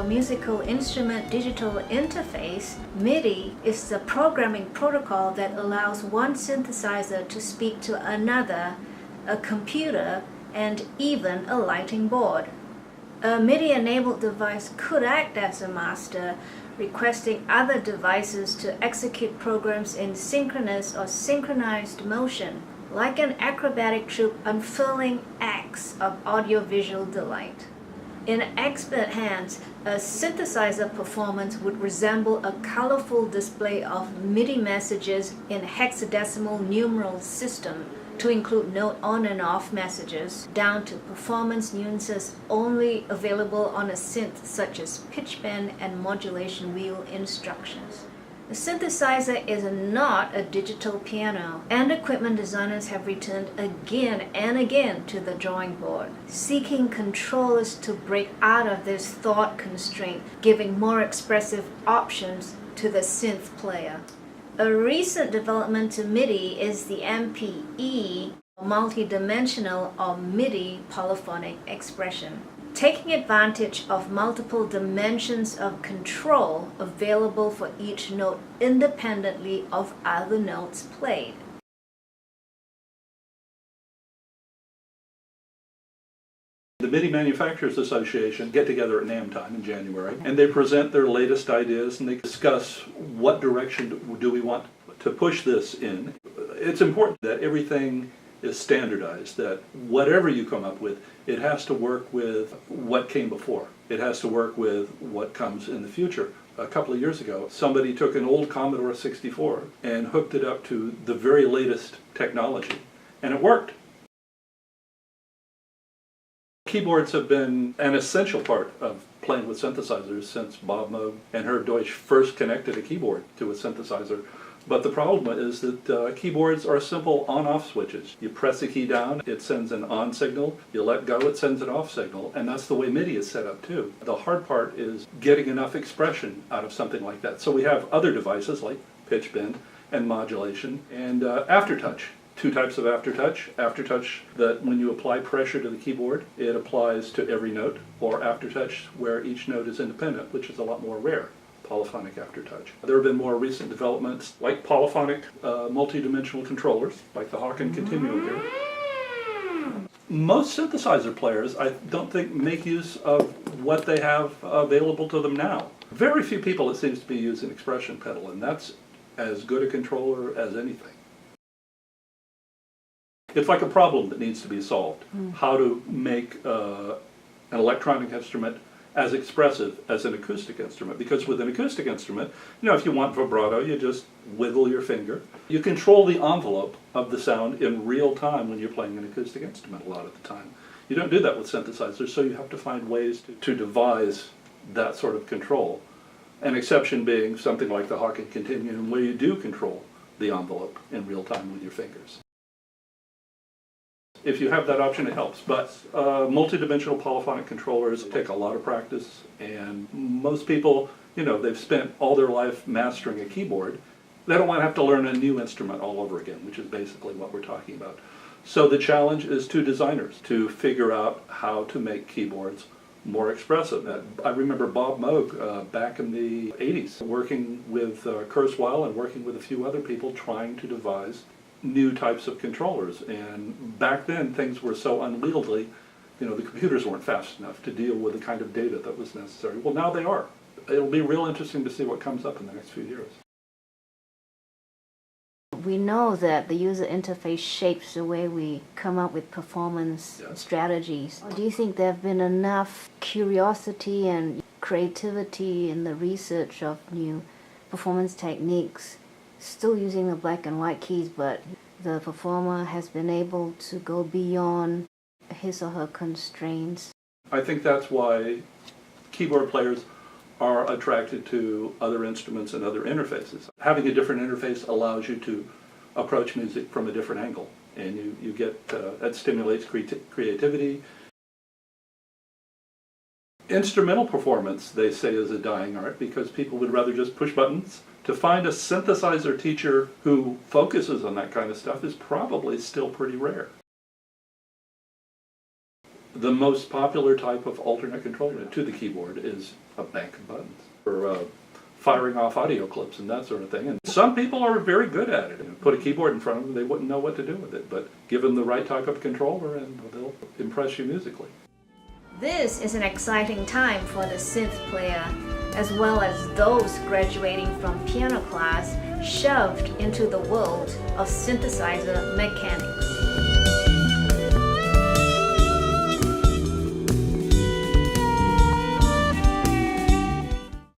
musical instrument digital interface, MIDI is the programming protocol that allows one synthesizer to speak to another, a computer, and even a lighting board. A MIDI-enabled device could act as a master, requesting other devices to execute programs in synchronous or synchronized motion, like an acrobatic troupe unfurling acts of audiovisual delight. In expert hands, a synthesizer performance would resemble a colorful display of MIDI messages in hexadecimal numeral system, to include note on and off messages, down to performance nuances only available on a synth such as pitch bend and modulation wheel instructions. The synthesizer is not a digital piano, and equipment designers have returned again and again to the drawing board, seeking controllers to break out of this thought constraint, giving more expressive options to the synth player. A recent development to MIDI is the MPE, multidimensional or MIDI polyphonic expression, taking advantage of multiple dimensions of control available for each note independently of other notes played. The MIDI Manufacturers Association get together at NAMM time in January, and they present their latest ideas and they discuss what direction do we want to push this in. It's important that everything is standardized, that whatever you come up with, it has to work with what came before. It has to work with what comes in the future. A couple of years ago, somebody took an old Commodore 64 and hooked it up to the very latest technology, and it worked. Keyboards have been an essential part of playing with synthesizers since Bob Moog and Herb Deutsch first connected a keyboard to a synthesizer. But the problem is that keyboards are simple on-off switches. You press a key down, it sends an on signal. You let go, it sends an off signal. And that's the way MIDI is set up too. The hard part is getting enough expression out of something like that. So we have other devices like pitch bend and modulation and aftertouch. Two types of aftertouch. Aftertouch that when you apply pressure to the keyboard, it applies to every note, or aftertouch where each note is independent, which is a lot more rare. Polyphonic aftertouch. There have been more recent developments like polyphonic multi-dimensional controllers, like the Hawken Continuum here. Most synthesizer players, I don't think, make use of what they have available to them now. Very few people, it seems to be, use an expression pedal, and that's as good a controller as anything. It's like a problem that needs to be solved. How to make an electronic instrument as expressive as an acoustic instrument. Because with an acoustic instrument, you know, if you want vibrato, you just wiggle your finger. You control the envelope of the sound in real time when you're playing an acoustic instrument a lot of the time. You don't do that with synthesizers, so you have to find ways to devise that sort of control. An exception being something like the Hawken Continuum, where you do control the envelope in real time with your fingers. If you have that option, it helps. But multidimensional polyphonic controllers take a lot of practice, and most people, you know, they've spent all their life mastering a keyboard. They don't want to have to learn a new instrument all over again, which is basically what we're talking about. So the challenge is to designers to figure out how to make keyboards more expressive. I remember Bob Moog back in the 80s working with Kurzweil and working with a few other people trying to devise new types of controllers, and back then things were so unwieldy, you know, the computers weren't fast enough to deal with the kind of data that was necessary. Well, now they are. It'll be real interesting to see what comes up in the next few years. We know that the user interface shapes the way we come up with performance strategies. Do you think there have been enough curiosity and creativity in the research of new performance techniques, still using the black and white keys, but the performer has been able to go beyond his or her constraints? I think that's why keyboard players are attracted to other instruments and other interfaces. Having a different interface allows you to approach music from a different angle, and you get, that stimulates creativity. Instrumental performance, they say, is a dying art because people would rather just push buttons. To find a synthesizer teacher who focuses on that kind of stuff is probably still pretty rare. The most popular type of alternate control to the keyboard is a bank of buttons for firing off audio clips and that sort of thing. And some people are very good at it. Put a keyboard in front of them, they wouldn't know what to do with it. But give them the right type of controller and they'll impress you musically. This is an exciting time for the synth player, as well as those graduating from piano class shoved into the world of synthesizer mechanics.